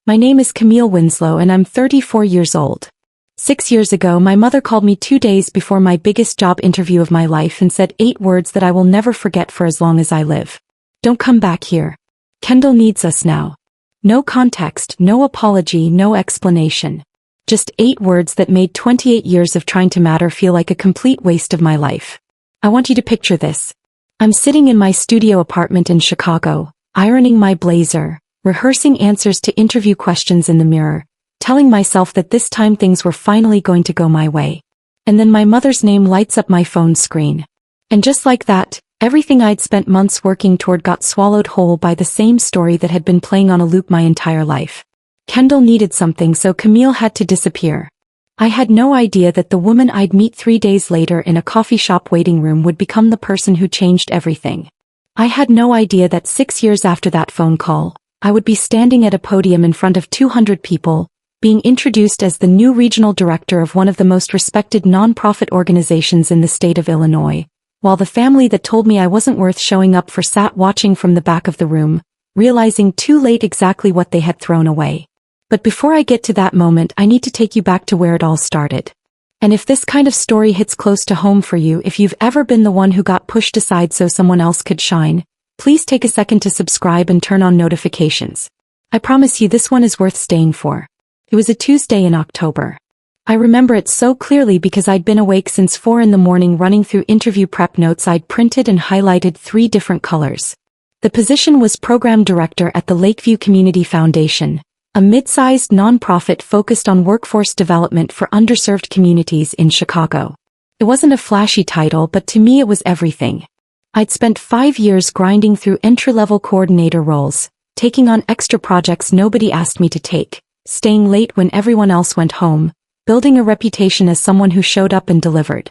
My name is Camille Winslow and I'm 34 years old. 6 years ago, my mother called me 2 days before my biggest job interview of my life and said 8 words that I will never forget for as long as I live. Don't come back here. Kendall needs us now. No context, no apology, no explanation. Just 8 words that made 28 years of trying to matter feel like a complete waste of my life. I want you to picture this. I'm sitting in my studio apartment in Chicago, ironing my blazer, rehearsing answers to interview questions in the mirror, telling myself that this time things were finally going to go my way. And then my mother's name lights up my phone screen. And just like that, everything I'd spent months working toward got swallowed whole by the same story that had been playing on a loop my entire life. Kendall needed something, so Camille had to disappear. I had no idea that the woman I'd meet 3 days later in a coffee shop waiting room would become the person who changed everything. I had no idea that 6 years after that phone call, I would be standing at a podium in front of 200 people, being introduced as the new regional director of one of the most respected nonprofit organizations in the state of Illinois, while the family that told me I wasn't worth showing up for sat watching from the back of the room, realizing too late exactly what they had thrown away. But before I get to that moment, I need to take you back to where it all started. And if this kind of story hits close to home for you, if you've ever been the one who got pushed aside so someone else could shine, please take a second to subscribe and turn on notifications. I promise you this one is worth staying for. It was a Tuesday in October. I remember it so clearly because I'd been awake since 4 in the morning running through interview prep notes I'd printed and highlighted 3 different colors. The position was program director at the Lakeview Community Foundation, a mid-sized nonprofit focused on workforce development for underserved communities in Chicago. It wasn't a flashy title, but to me it was everything. I'd spent 5 years grinding through entry-level coordinator roles, taking on extra projects nobody asked me to take, staying late when everyone else went home, building a reputation as someone who showed up and delivered.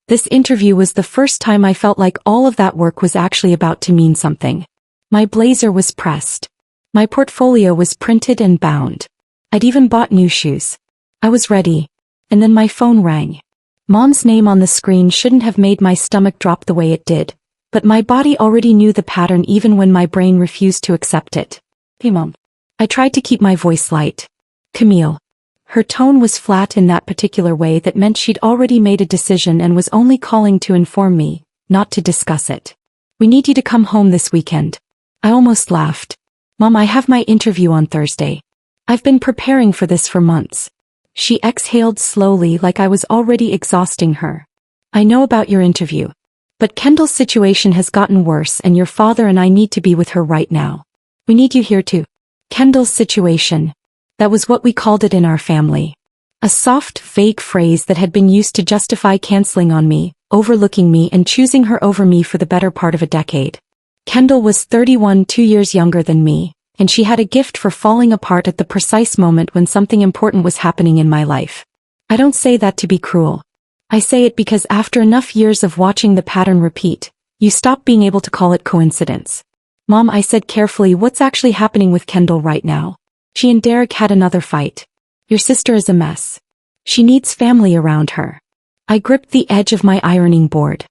This interview was the first time I felt like all of that work was actually about to mean something. My blazer was pressed. My portfolio was printed and bound. I'd even bought new shoes. I was ready. And then my phone rang. Mom's name on the screen shouldn't have made my stomach drop the way it did. But my body already knew the pattern even when my brain refused to accept it. Hey Mom. I tried to keep my voice light. Camille. Her tone was flat in that particular way that meant she'd already made a decision and was only calling to inform me, not to discuss it. We need you to come home this weekend. I almost laughed. Mom, I have my interview on Thursday. I've been preparing for this for months. She exhaled slowly like I was already exhausting her. I know about your interview. But Kendall's situation has gotten worse and your father and I need to be with her right now. We need you here too. Kendall's situation. That was what we called it in our family. A soft, vague phrase that had been used to justify canceling on me, overlooking me and choosing her over me for the better part of a decade. Kendall was 31, 2 years younger than me, and she had a gift for falling apart at the precise moment when something important was happening in my life. I don't say that to be cruel. I say it because after enough years of watching the pattern repeat, you stop being able to call it coincidence. Mom, I said carefully, what's actually happening with Kendall right now? She and Derek had another fight. Your sister is a mess. She needs family around her. I gripped the edge of my ironing board.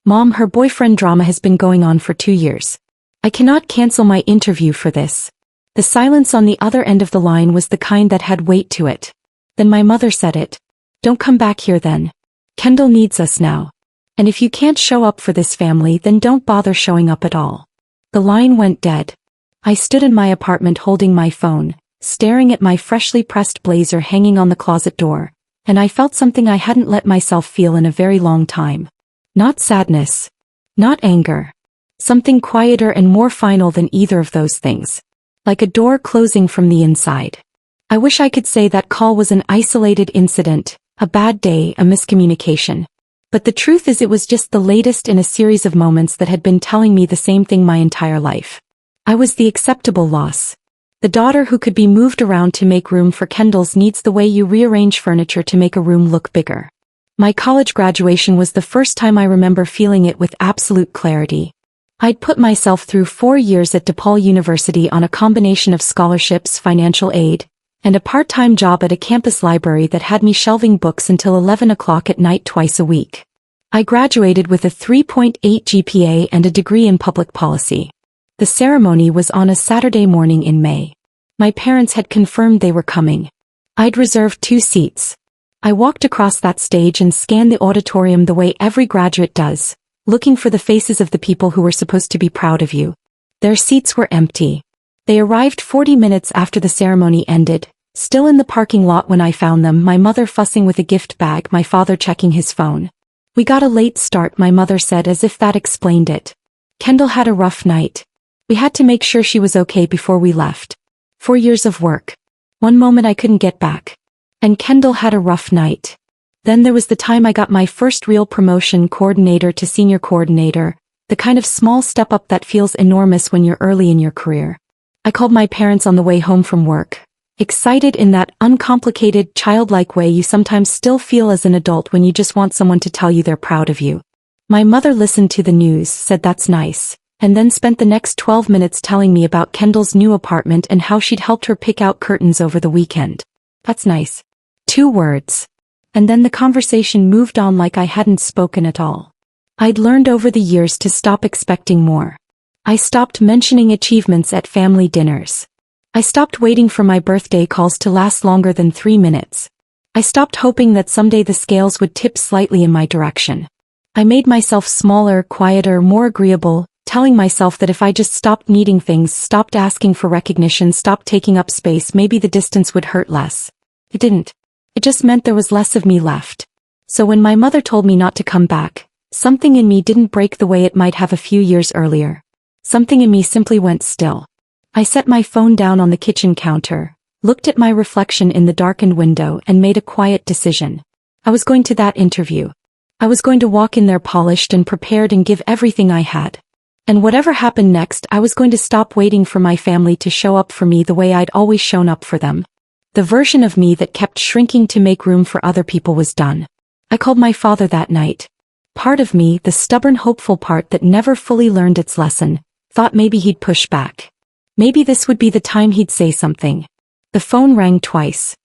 Mom, her boyfriend drama has been going on for 2 years. I cannot cancel my interview for this. The silence on the other end of the line was the kind that had weight to it. Then my mother said it. Don't come back here then. Kendall needs us now. And if you can't show up for this family, then don't bother showing up at all. The line went dead. I stood in my apartment holding my phone, staring at my freshly pressed blazer hanging on the closet door, and I felt something I hadn't let myself feel in a very long time. Not sadness. Not anger. Something quieter and more final than either of those things. Like a door closing from the inside. I wish I could say that call was an isolated incident, a bad day, a miscommunication. But the truth is it was just the latest in a series of moments that had been telling me the same thing my entire life. I was the acceptable loss. The daughter who could be moved around to make room for Kendall's needs the way you rearrange furniture to make a room look bigger. My college graduation was the first time I remember feeling it with absolute clarity. I'd put myself through 4 years at DePaul University on a combination of scholarships, financial aid, and a part-time job at a campus library that had me shelving books until 11 o'clock at night twice a week. I graduated with a 3.8 GPA and a degree in public policy. The ceremony was on a Saturday morning in May. My parents had confirmed they were coming. I'd reserved 2 seats. I walked across that stage and scanned the auditorium the way every graduate does, looking for the faces of the people who were supposed to be proud of you. Their seats were empty. They arrived 40 minutes after the ceremony ended, still in the parking lot when I found them, my mother fussing with a gift bag, my father checking his phone. "We got a late start," my mother said, as if that explained it. "Kendall had a rough night. We had to make sure she was okay before we left. 4 years of work. One moment I couldn't get back. And Kendall had a rough night." Then there was the time I got my first real promotion, coordinator to senior coordinator, the kind of small step up that feels enormous when you're early in your career. I called my parents on the way home from work, excited in that uncomplicated, childlike way you sometimes still feel as an adult when you just want someone to tell you they're proud of you. My mother listened to the news, said that's nice, and then spent the next 12 minutes telling me about Kendall's new apartment and how she'd helped her pick out curtains over the weekend. That's nice. 2 words. And then the conversation moved on like I hadn't spoken at all. I'd learned over the years to stop expecting more. I stopped mentioning achievements at family dinners. I stopped waiting for my birthday calls to last longer than 3 minutes. I stopped hoping that someday the scales would tip slightly in my direction. I made myself smaller, quieter, more agreeable, telling myself that if I just stopped needing things, stopped asking for recognition, stopped taking up space, maybe the distance would hurt less. It didn't. It just meant there was less of me left. So when my mother told me not to come back, something in me didn't break the way it might have a few years earlier. Something in me simply went still. I set my phone down on the kitchen counter, looked at my reflection in the darkened window, and made a quiet decision. I was going to that interview. I was going to walk in there polished and prepared and give everything I had. And whatever happened next, I was going to stop waiting for my family to show up for me the way I'd always shown up for them. The version of me that kept shrinking to make room for other people was done. I called my father that night. Part of me, the stubborn, hopeful part that never fully learned its lesson, thought maybe he'd push back. Maybe this would be the time he'd say something. The phone rang twice.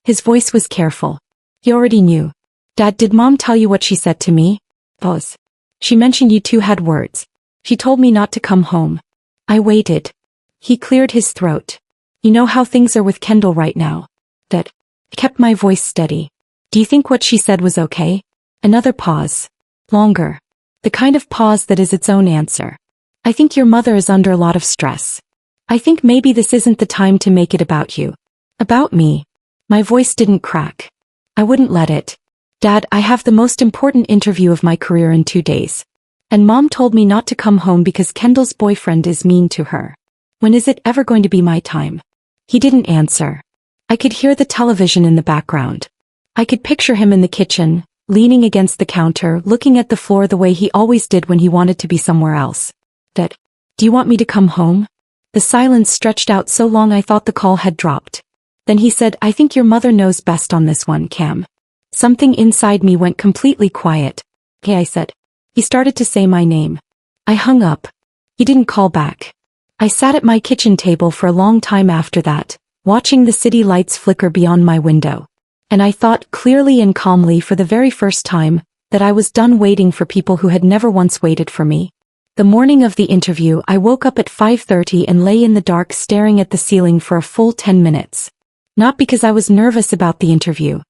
His voice was careful. He already knew. "Dad, did Mom tell you what she said to me?" Pause. "She mentioned you 2 had words. She told me not to come home." I waited. He cleared his throat. "You know how things are with Kendall right now, Dad." I kept my voice steady. "Do you think what she said was okay?" Another pause. Longer. The kind of pause that is its own answer. "I think your mother is under a lot of stress. I think maybe this isn't the time to make it about you." About me. My voice didn't crack. I wouldn't let it. "Dad, I have the most important interview of my career in 2 days. And Mom told me not to come home because Kendall's boyfriend is mean to her. When is it ever going to be my time?" He didn't answer. I could hear the television in the background. I could picture him in the kitchen, leaning against the counter, looking at the floor the way he always did when he wanted to be somewhere else. "Dad, do you want me to come home?" The silence stretched out so long I thought the call had dropped. Then he said, "I think your mother knows best on this one, Cam." Something inside me went completely quiet. "Okay," I said. He started to say my name. I hung up. He didn't call back. I sat at my kitchen table for a long time after that, watching the city lights flicker beyond my window. And I thought clearly and calmly for the very first time that I was done waiting for people who had never once waited for me. The morning of the interview, I woke up at 5:30 and lay in the dark staring at the ceiling for a full 10 minutes. Not because I was nervous about the interview.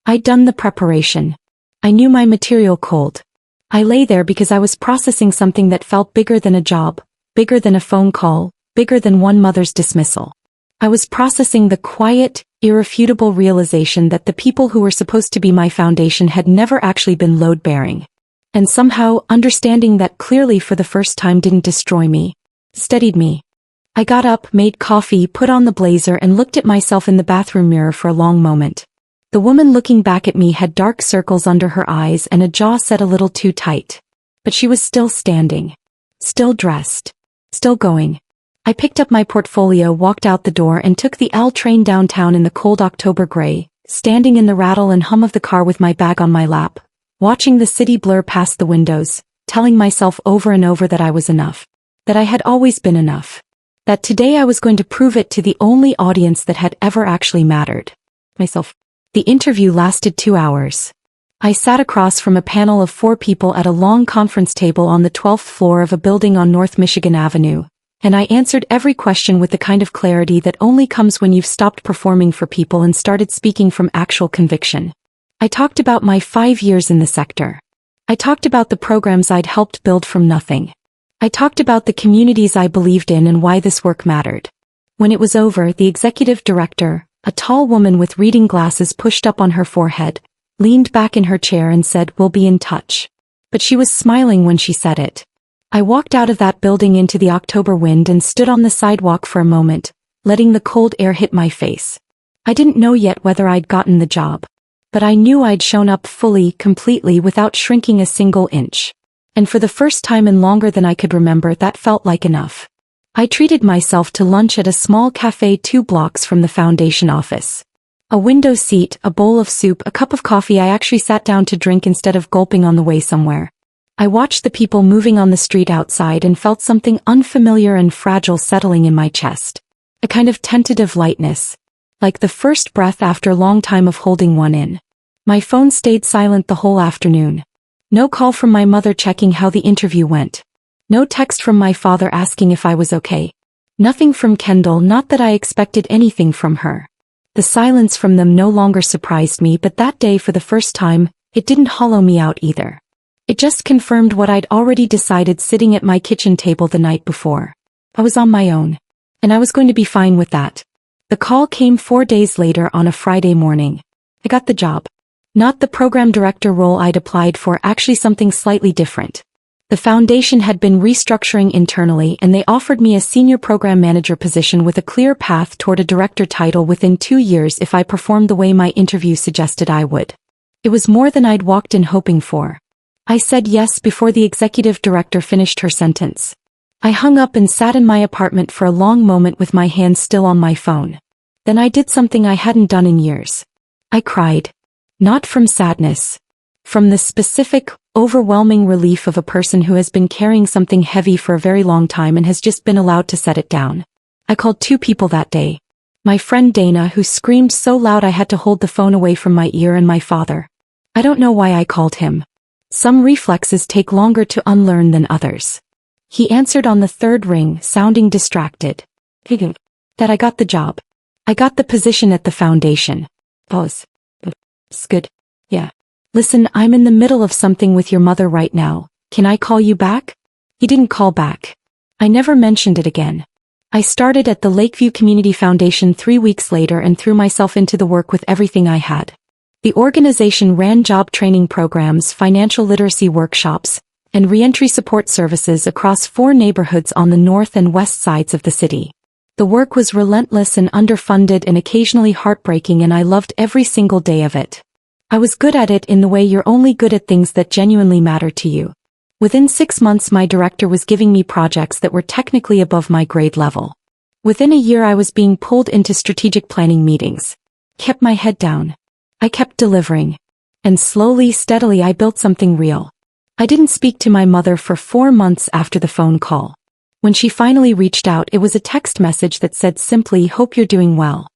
I'd done the preparation. I knew my material cold. I lay there because I was processing something that felt bigger than a job, bigger than a phone call, bigger than one mother's dismissal. I was processing the quiet, irrefutable realization that the people who were supposed to be my foundation had never actually been load-bearing. And somehow, understanding that clearly for the first time didn't destroy me, steadied me. I got up, made coffee, put on the blazer, and looked at myself in the bathroom mirror for a long moment. The woman looking back at me had dark circles under her eyes and a jaw set a little too tight. But she was still standing. Still dressed. Still going. I picked up my portfolio, walked out the door, and took the L train downtown in the cold October gray, standing in the rattle and hum of the car with my bag on my lap, watching the city blur past the windows, telling myself over and over that I was enough. That I had always been enough. That today I was going to prove it to the only audience that had ever actually mattered. Myself. The interview lasted 2 hours. I sat across from a panel of 4 people at a long conference table on the 12th floor of a building on North Michigan Avenue, And I answered every question with the kind of clarity that only comes when you've stopped performing for people and started speaking from actual conviction. I talked about my 5 years in the sector. I talked about the programs I'd helped build from nothing. I talked about the communities I believed in and why this work mattered. When it was over, the executive director, a tall woman with reading glasses pushed up on her forehead, leaned back in her chair and said, "We'll be in touch." But she was smiling when she said it. I walked out of that building into the October wind and stood on the sidewalk for a moment, letting the cold air hit my face. I didn't know yet whether I'd gotten the job. But I knew I'd shown up fully, completely, without shrinking a single inch. And for the first time in longer than I could remember, that felt like enough. I treated myself to lunch at a small cafe 2 blocks from the foundation office. A window seat, a bowl of soup, a cup of coffee I actually sat down to drink instead of gulping on the way somewhere. I watched the people moving on the street outside and felt something unfamiliar and fragile settling in my chest. A kind of tentative lightness. Like the first breath after a long time of holding one in. My phone stayed silent the whole afternoon. No call from my mother checking how the interview went. No text from my father asking if I was okay. Nothing from Kendall, not that I expected anything from her. The silence from them no longer surprised me, but that day for the first time, it didn't hollow me out either. It just confirmed what I'd already decided sitting at my kitchen table the night before. I was on my own. And I was going to be fine with that. The call came 4 days later on a Friday morning. I got the job. Not the program director role I'd applied for, actually something slightly different. The foundation had been restructuring internally and they offered me a senior program manager position with a clear path toward a director title within 2 years if I performed the way my interview suggested I would. It was more than I'd walked in hoping for. I said yes before the executive director finished her sentence. I hung up and sat in my apartment for a long moment with my hands still on my phone. Then I did something I hadn't done in years. I cried. Not from sadness. From the specific, overwhelming relief of a person who has been carrying something heavy for a very long time and has just been allowed to set it down. I called 2 people that day. My friend Dana, who screamed so loud I had to hold the phone away from my ear, and my father. I don't know why I called him. Some reflexes take longer to unlearn than others. He answered on the 3rd ring, sounding distracted. That I got the job. I got the position at the foundation. Pause. It's good. Yeah. Listen, I'm in the middle of something with your mother right now. Can I call you back? He didn't call back. I never mentioned it again. I started at the Lakeview Community Foundation 3 weeks later and threw myself into the work with everything I had. The organization ran job training programs, financial literacy workshops, and reentry support services across 4 neighborhoods on the north and west sides of the city. The work was relentless and underfunded and occasionally heartbreaking, and I loved every single day of it. I was good at it in the way you're only good at things that genuinely matter to you. Within 6 months my director was giving me projects that were technically above my grade level. Within a year I was being pulled into strategic planning meetings. Kept my head down. I kept delivering. And slowly, steadily I built something real. I didn't speak to my mother for 4 months after the phone call. When she finally reached out, it was a text message that said simply, "Hope you're doing well."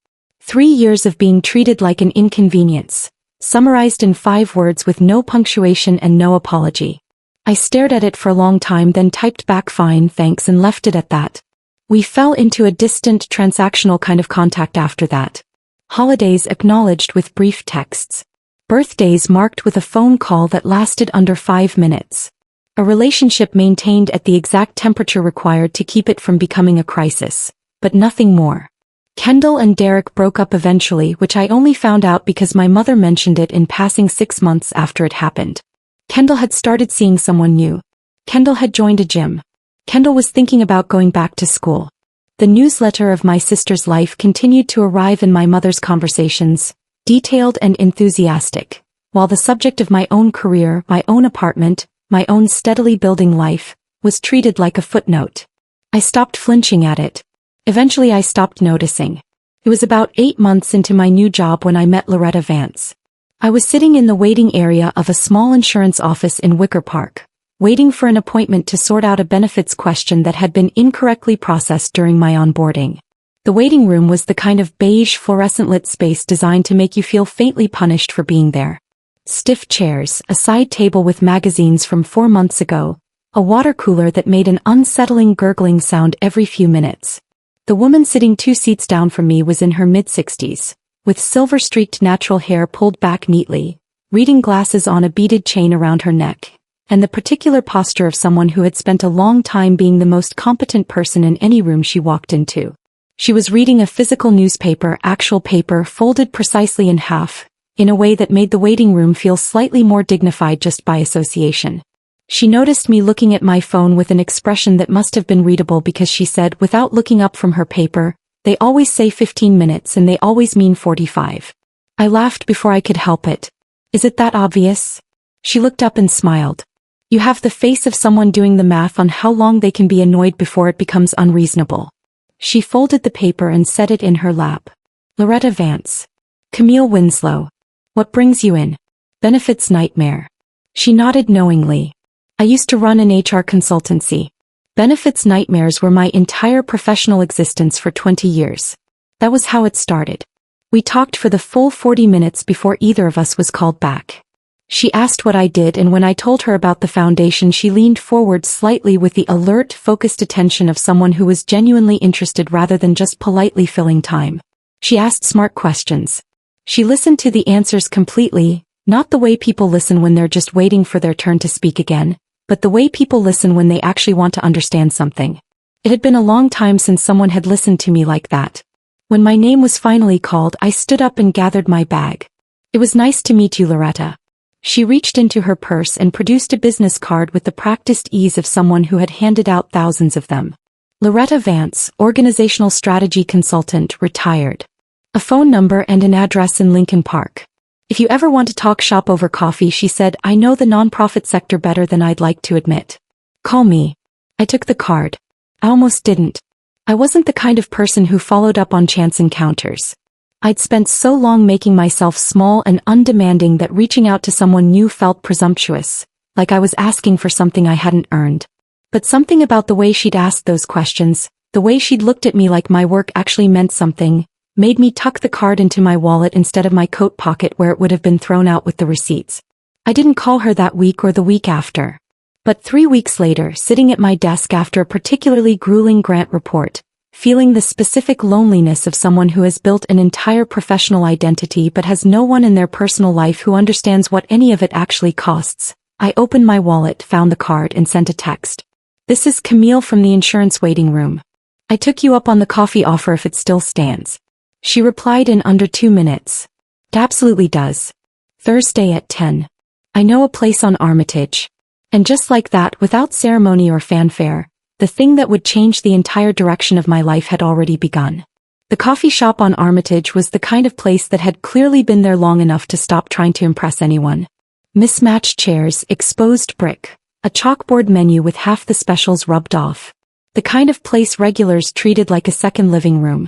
3 years of being treated like an inconvenience, summarized in 5 words with no punctuation and no apology. I stared at it for a long time, then typed back, "Fine, thanks," and left it at that. We fell into a distant, transactional kind of contact after that. Holidays acknowledged with brief texts. Birthdays marked with a phone call that lasted under 5 minutes. A relationship maintained at the exact temperature required to keep it from becoming a crisis, but nothing more. Kendall and Derek broke up eventually, which I only found out because my mother mentioned it in passing 6 months after it happened. Kendall had started seeing someone new. Kendall had joined a gym. Kendall was thinking about going back to school. The newsletter of my sister's life continued to arrive in my mother's conversations, detailed and enthusiastic, while the subject of my own career, my own apartment, my own steadily building life, was treated like a footnote. I stopped flinching at it. Eventually I stopped noticing. It was about 8 months into my new job when I met Loretta Vance. I was sitting in the waiting area of a small insurance office in Wicker Park, waiting for an appointment to sort out a benefits question that had been incorrectly processed during my onboarding. The waiting room was the kind of beige fluorescent-lit space designed to make you feel faintly punished for being there. Stiff chairs, a side table with magazines from 4 months ago, A water cooler that made an unsettling gurgling sound every few minutes. The woman sitting 2 seats down from me was in her mid-60s, with silver-streaked natural hair pulled back neatly, reading glasses on a beaded chain around her neck, and the particular posture of someone who had spent a long time being the most competent person in any room she walked into. She was reading a physical newspaper, actual paper folded precisely in half, in a way that made the waiting room feel slightly more dignified just by association. She noticed me looking at my phone with an expression that must have been readable because she said, without looking up from her paper, "They always say 15 minutes and they always mean 45. I laughed before I could help it. Is it that obvious? She looked up and smiled. You have the face of someone doing the math on how long they can be annoyed before it becomes unreasonable. She folded the paper and set it in her lap. Loretta Vance. Camille Winslow. What brings you in? Benefits nightmare. She nodded knowingly. I used to run an HR consultancy. Benefits nightmares were my entire professional existence for 20 years. That was how it started. We talked for the full 40 minutes before either of us was called back. She asked what I did, and when I told her about the foundation, she leaned forward slightly with the alert, focused attention of someone who was genuinely interested rather than just politely filling time. She asked smart questions. She listened to the answers completely, not the way people listen when they're just waiting for their turn to speak again, but the way people listen when they actually want to understand something. It had been a long time since someone had listened to me like that. When my name was finally called, I stood up and gathered my bag. It was nice to meet you, Loretta. She reached into her purse and produced a business card with the practiced ease of someone who had handed out thousands of them. Loretta Vance, organizational strategy consultant, retired. A phone number and an address in Lincoln Park. If you ever want to talk shop over coffee, she said, I know the nonprofit sector better than I'd like to admit. Call me. I took the card. I almost didn't. I wasn't the kind of person who followed up on chance encounters. I'd spent so long making myself small and undemanding that reaching out to someone new felt presumptuous, like I was asking for something I hadn't earned. But something about the way she'd asked those questions, the way she'd looked at me like my work actually meant something, made me tuck the card into my wallet instead of my coat pocket where it would have been thrown out with the receipts. I didn't call her that week or the week after. But 3 weeks later, sitting at my desk after a particularly grueling grant report, feeling the specific loneliness of someone who has built an entire professional identity but has no one in their personal life who understands what any of it actually costs, I opened my wallet, found the card, and sent a text. This is Camille from the insurance waiting room. I took you up on the coffee offer if it still stands. She replied in under 2 minutes. It absolutely does. Thursday at 10. I know a place on Armitage. And just like that, without ceremony or fanfare, the thing that would change the entire direction of my life had already begun. The coffee shop on Armitage was the kind of place that had clearly been there long enough to stop trying to impress anyone. Mismatched chairs, exposed brick, a chalkboard menu with half the specials rubbed off. The kind of place regulars treated like a second living room.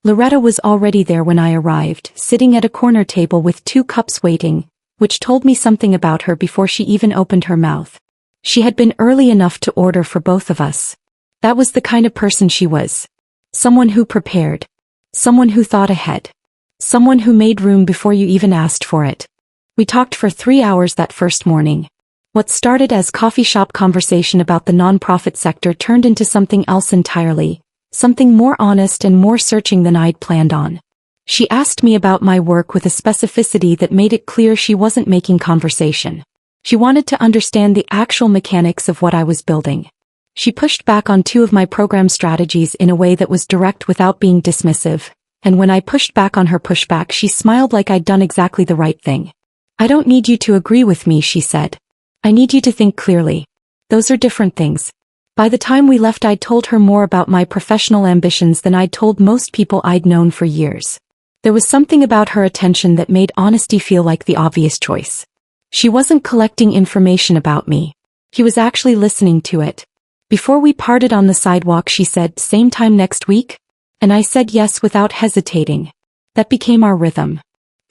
Loretta was already there when I arrived, sitting at a corner table with 2 cups waiting, which told me something about her before she even opened her mouth. She had been early enough to order for both of us. That was the kind of person she was. Someone who prepared. Someone who thought ahead. Someone who made room before you even asked for it. We talked for 3 hours that first morning. What started as coffee shop conversation about the nonprofit sector turned into something else entirely. Something more honest and more searching than I'd planned on. She asked me about my work with a specificity that made it clear she wasn't making conversation. She wanted to understand the actual mechanics of what I was building. She pushed back on 2 of my program strategies in a way that was direct without being dismissive, and when I pushed back on her pushback, she smiled like I'd done exactly the right thing. I don't need you to agree with me, she said. I need you to think clearly. Those are different things. By the time we left, I'd told her more about my professional ambitions than I'd told most people I'd known for years. There was something about her attention that made honesty feel like the obvious choice. She wasn't collecting information about me. She was actually listening to it. Before we parted on the sidewalk, she said, "Same time next week?" And I said yes without hesitating. That became our rhythm.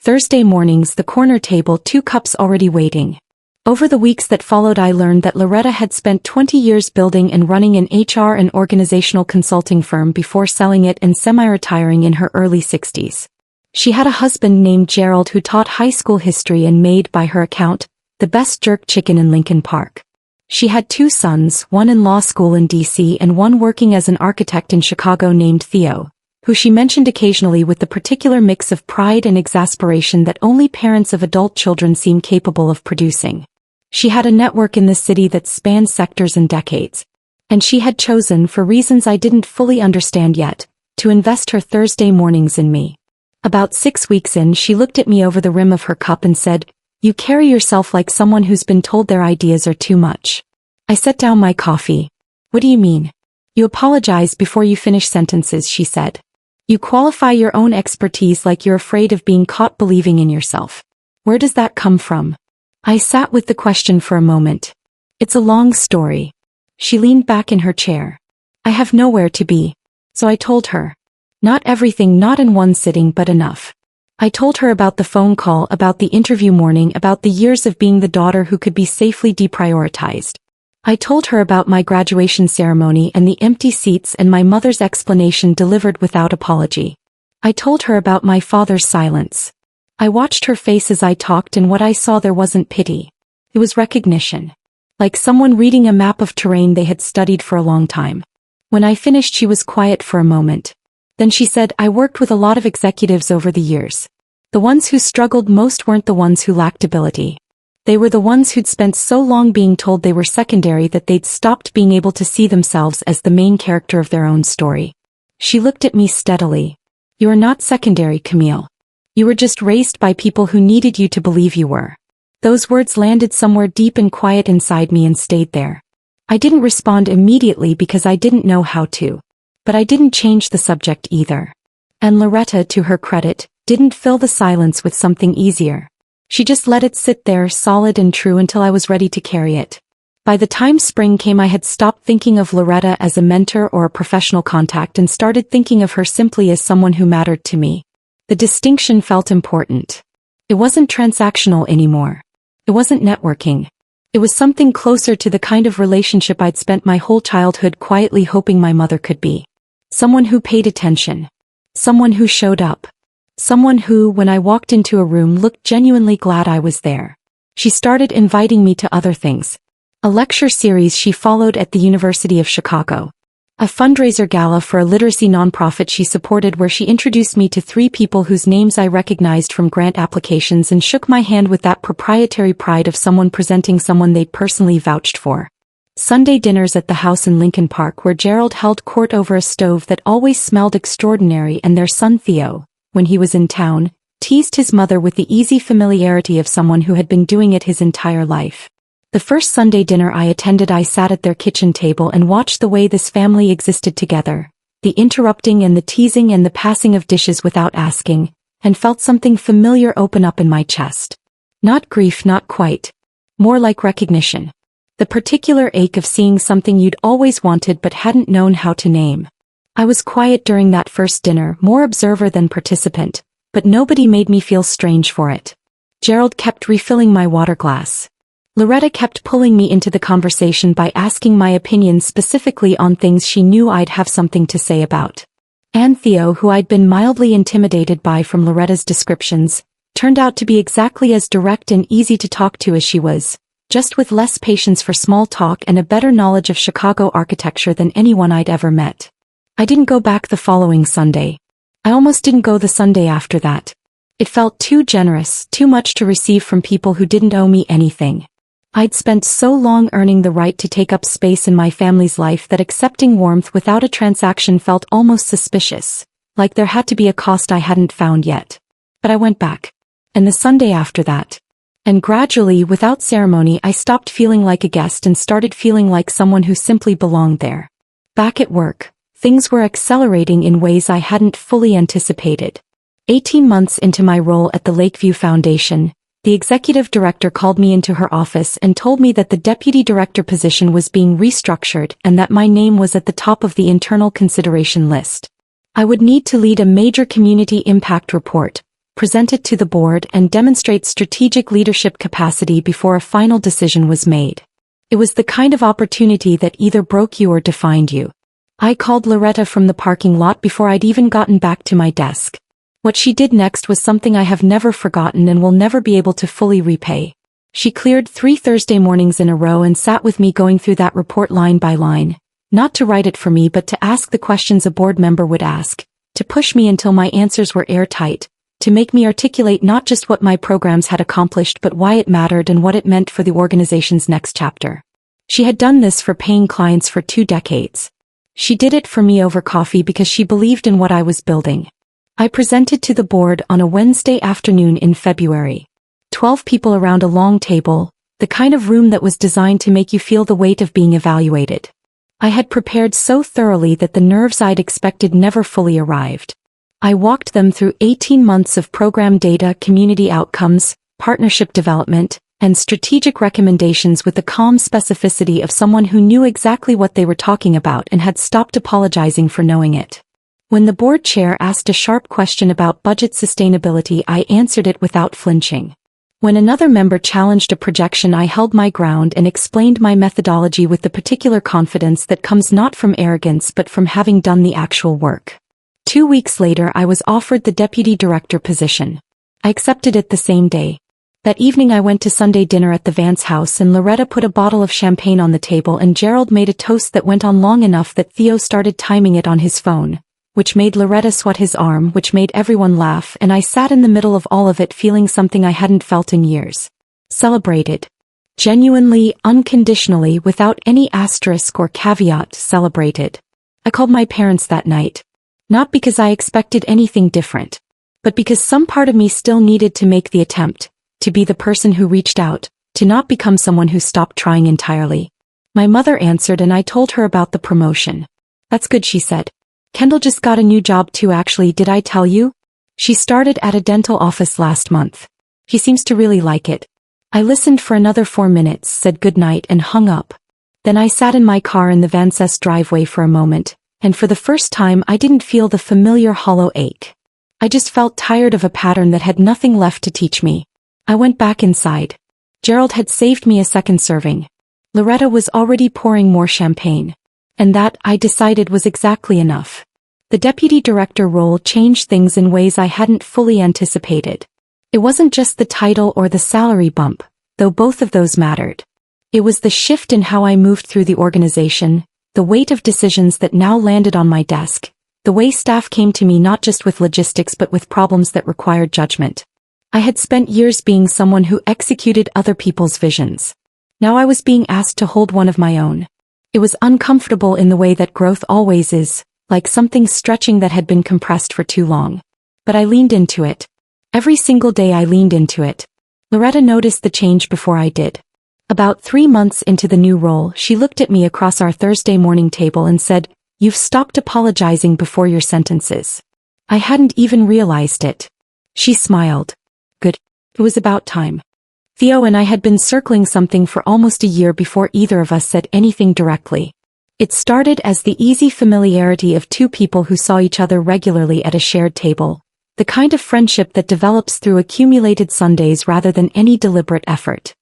Thursday mornings, the corner table, 2 cups already waiting. Over the weeks that followed, I learned that Loretta had spent 20 years building and running an HR and organizational consulting firm before selling it and semi-retiring in her early 60s. She had a husband named Gerald who taught high school history and made, by her account, the best jerk chicken in Lincoln Park. She had 2 sons, one in law school in D.C. and one working as an architect in Chicago named Theo, who she mentioned occasionally with the particular mix of pride and exasperation that only parents of adult children seem capable of producing. She had a network in the city that spanned sectors and decades, and she had chosen, for reasons I didn't fully understand yet, to invest her Thursday mornings in me. About 6 weeks in, she looked at me over the rim of her cup and said, "You carry yourself like someone who's been told their ideas are too much." I set down my coffee. "What do you mean?" "You apologize before you finish sentences," she said. "You qualify your own expertise like you're afraid of being caught believing in yourself. Where does that come from?" I sat with the question for a moment. "It's a long story." She leaned back in her chair. "I have nowhere to be." So I told her. Not everything, not in one sitting, but enough. I told her about the phone call, about the interview morning, about the years of being the daughter who could be safely deprioritized. I told her about my graduation ceremony and the empty seats and my mother's explanation delivered without apology. I told her about my father's silence. I watched her face as I talked, and what I saw there wasn't pity. It was recognition. Like someone reading a map of terrain they had studied for a long time. When I finished, she was quiet for a moment. Then she said, "I worked with a lot of executives over the years. The ones who struggled most weren't the ones who lacked ability. They were the ones who'd spent so long being told they were secondary that they'd stopped being able to see themselves as the main character of their own story." She looked at me steadily. "You are not secondary, Camille. You were just raised by people who needed you to believe you were." Those words landed somewhere deep and quiet inside me and stayed there. I didn't respond immediately because I didn't know how to. But I didn't change the subject either. And Loretta, to her credit, didn't fill the silence with something easier. She just let it sit there solid and true until I was ready to carry it. By the time spring came, I had stopped thinking of Loretta as a mentor or a professional contact and started thinking of her simply as someone who mattered to me. The distinction felt important. It wasn't transactional anymore. It wasn't networking. It was something closer to the kind of relationship I'd spent my whole childhood quietly hoping my mother could be. Someone who paid attention. Someone who showed up. Someone who, when I walked into a room, looked genuinely glad I was there. She started inviting me to other things. A lecture series she followed at the University of Chicago. A fundraiser gala for a literacy nonprofit she supported where she introduced me to 3 people whose names I recognized from grant applications and shook my hand with that proprietary pride of someone presenting someone they personally vouched for. Sunday dinners at the house in Lincoln Park where Gerald held court over a stove that always smelled extraordinary, and their son Theo, when he was in town, teased his mother with the easy familiarity of someone who had been doing it his entire life. The first Sunday dinner I attended, I sat at their kitchen table and watched the way this family existed together, the interrupting and the teasing and the passing of dishes without asking, and felt something familiar open up in my chest. Not grief, not quite. More like recognition. The particular ache of seeing something you'd always wanted but hadn't known how to name. I was quiet during that first dinner, more observer than participant, but nobody made me feel strange for it. Gerald kept refilling my water glass. Loretta kept pulling me into the conversation by asking my opinion specifically on things she knew I'd have something to say about. And Theo, who I'd been mildly intimidated by from Loretta's descriptions, turned out to be exactly as direct and easy to talk to as she was, just with less patience for small talk and a better knowledge of Chicago architecture than anyone I'd ever met. I didn't go back the following Sunday. I almost didn't go the Sunday after that. It felt too generous, too much to receive from people who didn't owe me anything. I'd spent so long earning the right to take up space in my family's life that accepting warmth without a transaction felt almost suspicious, like there had to be a cost I hadn't found yet. But I went back. And the Sunday after that. And gradually, without ceremony, I stopped feeling like a guest and started feeling like someone who simply belonged there. Back at work, things were accelerating in ways I hadn't fully anticipated. 18 months into my role at the Lakeview Foundation, the executive director called me into her office and told me that the deputy director position was being restructured and that my name was at the top of the internal consideration list. I would need to lead a major community impact report, present it to the board, and demonstrate strategic leadership capacity before a final decision was made. It was the kind of opportunity that either broke you or defined you. I called Loretta from the parking lot before I'd even gotten back to my desk. What she did next was something I have never forgotten and will never be able to fully repay. She cleared 3 Thursday mornings in a row and sat with me going through that report line by line, not to write it for me but to ask the questions a board member would ask, to push me until my answers were airtight, to make me articulate not just what my programs had accomplished but why it mattered and what it meant for the organization's next chapter. She had done this for paying clients for 2 decades. She did it for me over coffee because she believed in what I was building. I presented to the board on a Wednesday afternoon in February. 12 people around a long table, the kind of room that was designed to make you feel the weight of being evaluated. I had prepared so thoroughly that the nerves I'd expected never fully arrived. I walked them through 18 months of program data, community outcomes, partnership development, and strategic recommendations with the calm specificity of someone who knew exactly what they were talking about and had stopped apologizing for knowing it. When the board chair asked a sharp question about budget sustainability, I answered it without flinching. When another member challenged a projection, I held my ground and explained my methodology with the particular confidence that comes not from arrogance but from having done the actual work. 2 weeks later, I was offered the deputy director position. I accepted it the same day. That evening I went to Sunday dinner at the Vance house and Loretta put a bottle of champagne on the table and Gerald made a toast that went on long enough that Theo started timing it on his phone, which made Loretta sweat his arm, which made everyone laugh, and I sat in the middle of all of it feeling something I hadn't felt in years. Celebrated. Genuinely, unconditionally, without any asterisk or caveat, celebrated. I called my parents that night. Not because I expected anything different, but because some part of me still needed to make the attempt, to be the person who reached out, to not become someone who stopped trying entirely. My mother answered and I told her about the promotion. That's good, she said. Kendall just got a new job too, actually, did I tell you? She started at a dental office last month. He seems to really like it. I listened for another 4 minutes, said goodnight and hung up. Then I sat in my car in the Vances driveway for a moment, and for the first time I didn't feel the familiar hollow ache. I just felt tired of a pattern that had nothing left to teach me. I went back inside. Gerald had saved me a second serving. Loretta was already pouring more champagne. And that, I decided, was exactly enough. The deputy director role changed things in ways I hadn't fully anticipated. It wasn't just the title or the salary bump, though both of those mattered. It was the shift in how I moved through the organization, the weight of decisions that now landed on my desk, the way staff came to me not just with logistics but with problems that required judgment. I had spent years being someone who executed other people's visions. Now I was being asked to hold one of my own. It was uncomfortable in the way that growth always is, like something stretching that had been compressed for too long. But I leaned into it. Every single day I leaned into it. Loretta noticed the change before I did. About 3 months into the new role, she looked at me across our Thursday morning table and said, "You've stopped apologizing before your sentences." I hadn't even realized it. She smiled. Good. It was about time. Theo and I had been circling something for almost a year before either of us said anything directly. It started as the easy familiarity of 2 people who saw each other regularly at a shared table, the kind of friendship that develops through accumulated Sundays rather than any deliberate effort.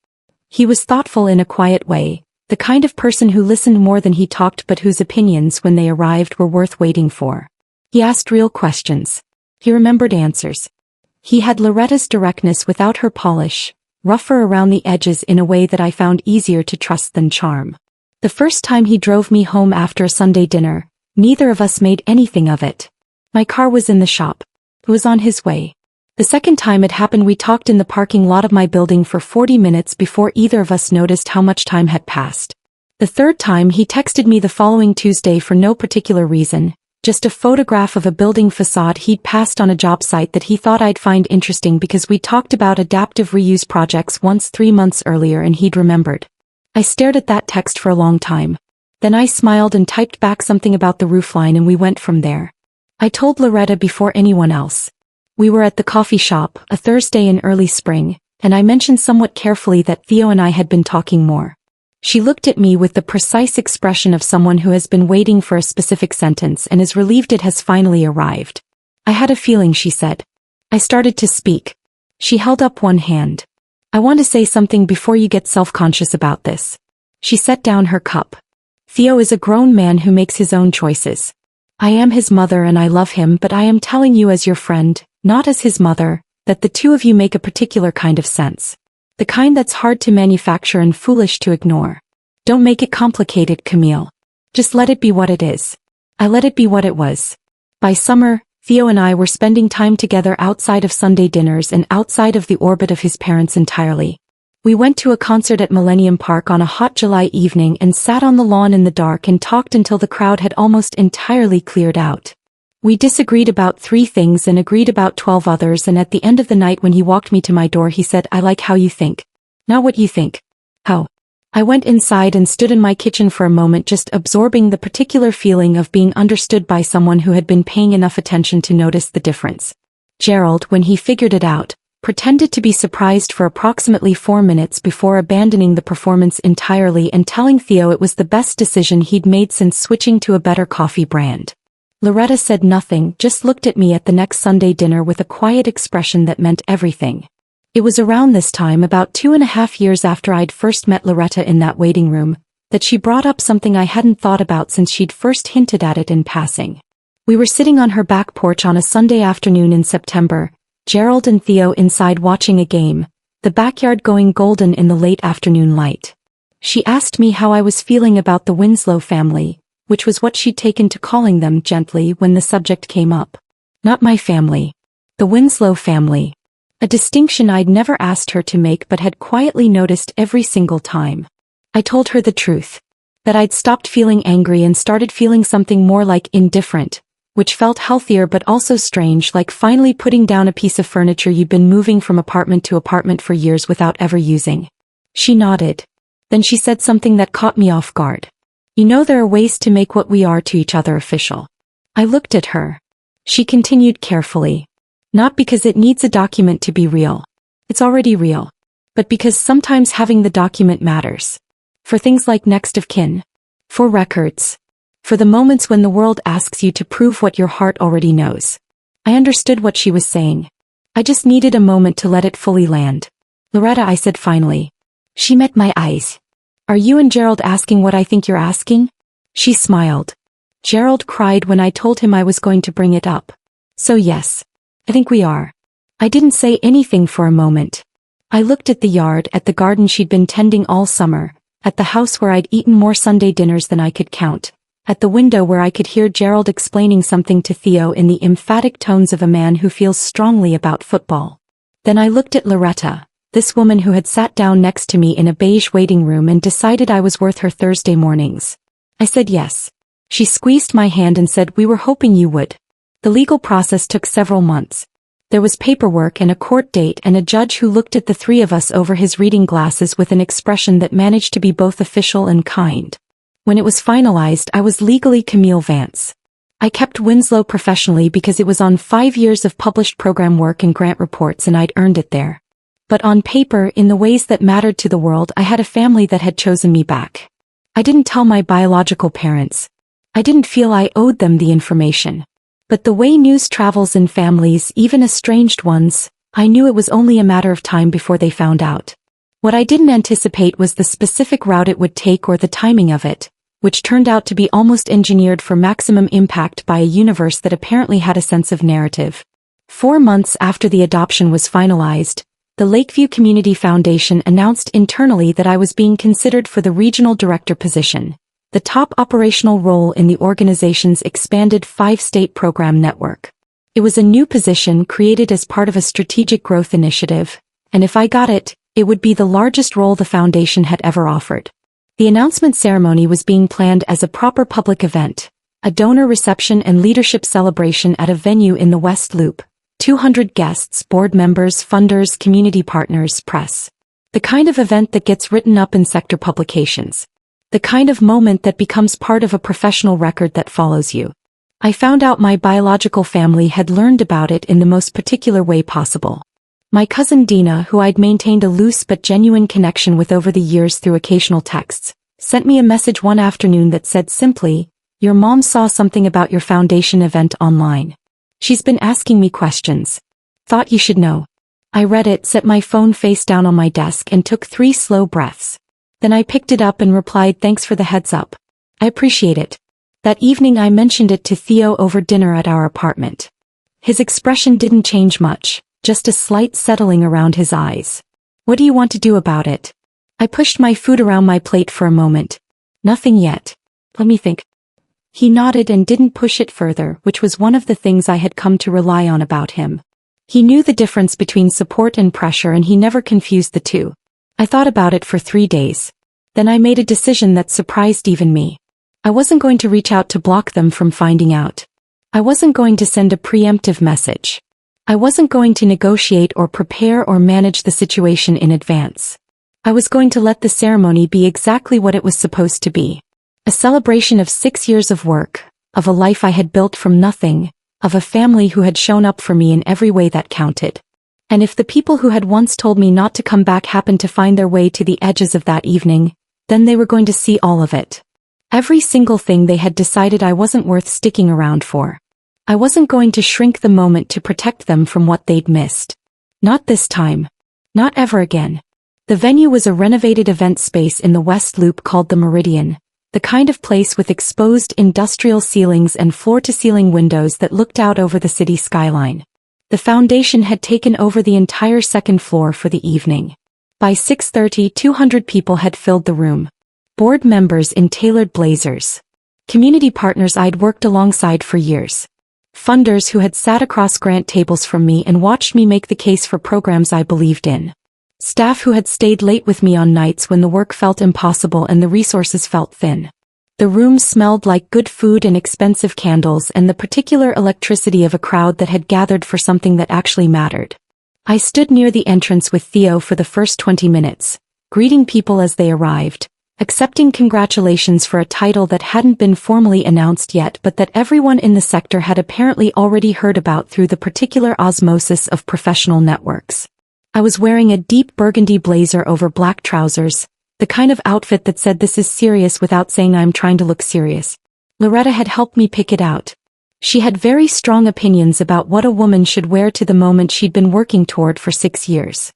He was thoughtful in a quiet way, the kind of person who listened more than he talked but whose opinions when they arrived were worth waiting for. He asked real questions. He remembered answers. He had Loretta's directness without her polish, rougher around the edges in a way that I found easier to trust than charm. The first time he drove me home after a Sunday dinner, neither of us made anything of it. My car was in the shop. It was on his way. The second time it happened, we talked in the parking lot of my building for 40 minutes before either of us noticed how much time had passed. The third time he texted me the following Tuesday for no particular reason, just a photograph of a building facade he'd passed on a job site that he thought I'd find interesting because we talked about adaptive reuse projects once 3 months earlier and he'd remembered. I stared at that text for a long time. Then I smiled and typed back something about the roofline and we went from there. I told Loretta before anyone else. We were at the coffee shop, a Thursday in early spring, and I mentioned somewhat carefully that Theo and I had been talking more. She looked at me with the precise expression of someone who has been waiting for a specific sentence and is relieved it has finally arrived. I had a feeling, she said. I started to speak. She held up one hand. I want to say something before you get self-conscious about this. She set down her cup. Theo is a grown man who makes his own choices. I am his mother and I love him, but I am telling you as your friend, not as his mother, that the two of you make a particular kind of sense. The kind that's hard to manufacture and foolish to ignore. Don't make it complicated, Camille. Just let it be what it is. I let it be what it was. By summer, Theo and I were spending time together outside of Sunday dinners and outside of the orbit of his parents entirely. We went to a concert at Millennium Park on a hot July evening and sat on the lawn in the dark and talked until the crowd had almost entirely cleared out. We disagreed about 3 things and agreed about 12 others, and at the end of the night when he walked me to my door he said, "I like how you think. Not what you think. How?" I went inside and stood in my kitchen for a moment, just absorbing the particular feeling of being understood by someone who had been paying enough attention to notice the difference. Gerald, when he figured it out, pretended to be surprised for approximately 4 minutes before abandoning the performance entirely and telling Theo it was the best decision he'd made since switching to a better coffee brand. Loretta said nothing, just looked at me at the next Sunday dinner with a quiet expression that meant everything. It was around this time, about 2.5 years after I'd first met Loretta in that waiting room, that she brought up something I hadn't thought about since she'd first hinted at it in passing. We were sitting on her back porch on a Sunday afternoon in September, Gerald and Theo inside watching a game, the backyard going golden in the late afternoon light. She asked me how I was feeling about the Winslow family, which was what she'd taken to calling them gently when the subject came up. Not my family. The Winslow family. A distinction I'd never asked her to make but had quietly noticed every single time. I told her the truth. That I'd stopped feeling angry and started feeling something more like indifferent, which felt healthier but also strange, like finally putting down a piece of furniture you'd been moving from apartment to apartment for years without ever using. She nodded. Then she said something that caught me off guard. "You know, there are ways to make what we are to each other official." I looked at her. She continued carefully. "Not because it needs a document to be real. It's already real. But because sometimes having the document matters. For things like next of kin. For records. For the moments when the world asks you to prove what your heart already knows." I understood what she was saying. I just needed a moment to let it fully land. "Loretta," I said finally. She met my eyes. "Are you and Gerald asking what I think you're asking?" She smiled. "Gerald cried when I told him I was going to bring it up. So yes. I think we are." I didn't say anything for a moment. I looked at the yard, at the garden she'd been tending all summer, at the house where I'd eaten more Sunday dinners than I could count, at the window where I could hear Gerald explaining something to Theo in the emphatic tones of a man who feels strongly about football. Then I looked at Loretta, this woman who had sat down next to me in a beige waiting room, and decided I was worth her Thursday mornings. I said yes. She squeezed my hand and said, "We were hoping you would." The legal process took several months. There was paperwork and a court date and a judge who looked at the 3 of us over his reading glasses with an expression that managed to be both official and kind. When it was finalized, I was legally Camille Vance. I kept Winslow professionally because it was on 5 years of published program work and grant reports, and I'd earned it there. But on paper, in the ways that mattered to the world, I had a family that had chosen me back. I didn't tell my biological parents. I didn't feel I owed them the information. But the way news travels in families, even estranged ones, I knew it was only a matter of time before they found out. What I didn't anticipate was the specific route it would take or the timing of it, which turned out to be almost engineered for maximum impact by a universe that apparently had a sense of narrative. 4 months after the adoption was finalized, the Lakeview Community Foundation announced internally that I was being considered for the regional director position, the top operational role in the organization's expanded 5-state program network. It was a new position created as part of a strategic growth initiative, and if I got it, it would be the largest role the foundation had ever offered. The announcement ceremony was being planned as a proper public event, a donor reception and leadership celebration at a venue in the West Loop, 200 guests, board members, funders, community partners, press. The kind of event that gets written up in sector publications. The kind of moment that becomes part of a professional record that follows you. I found out my biological family had learned about it in the most particular way possible. My cousin Dina, who I'd maintained a loose but genuine connection with over the years through occasional texts, sent me a message one afternoon that said simply, "Your mom saw something about your foundation event online. She's been asking me questions. Thought you should know." I read it, set my phone face down on my desk, and took 3 slow breaths. Then I picked it up and replied, "Thanks for the heads up. I appreciate it." That evening I mentioned it to Theo over dinner at our apartment. His expression didn't change much, just a slight settling around his eyes. What do you want to do about it? I pushed my food around my plate for a moment. Nothing yet. Let me think. He nodded and didn't push it further, which was one of the things I had come to rely on about him. He knew the difference between support and pressure, and he never confused the two. I thought about it for 3 days. Then I made a decision that surprised even me. I wasn't going to reach out to block them from finding out. I wasn't going to send a preemptive message. I wasn't going to negotiate or prepare or manage the situation in advance. I was going to let the ceremony be exactly what it was supposed to be. A celebration of 6 years of work, of a life I had built from nothing, of a family who had shown up for me in every way that counted. And if the people who had once told me not to come back happened to find their way to the edges of that evening, then they were going to see all of it. Every single thing they had decided I wasn't worth sticking around for. I wasn't going to shrink the moment to protect them from what they'd missed. Not this time. Not ever again. The venue was a renovated event space in the West Loop called the Meridian, the kind of place with exposed industrial ceilings and floor-to-ceiling windows that looked out over the city skyline. The foundation had taken over the entire second floor for the evening. By 6:30, 200 people had filled the room. Board members in tailored blazers. Community partners I'd worked alongside for years. Funders who had sat across grant tables from me and watched me make the case for programs I believed in. Staff who had stayed late with me on nights when the work felt impossible and the resources felt thin. The room smelled like good food and expensive candles and the particular electricity of a crowd that had gathered for something that actually mattered. I stood near the entrance with Theo for the first 20 minutes, greeting people as they arrived, accepting congratulations for a title that hadn't been formally announced yet but that everyone in the sector had apparently already heard about through the particular osmosis of professional networks. I was wearing a deep burgundy blazer over black trousers, the kind of outfit that said this is serious without saying I'm trying to look serious. Loretta had helped me pick it out. She had very strong opinions about what a woman should wear to the moment she'd been working toward for 6 years.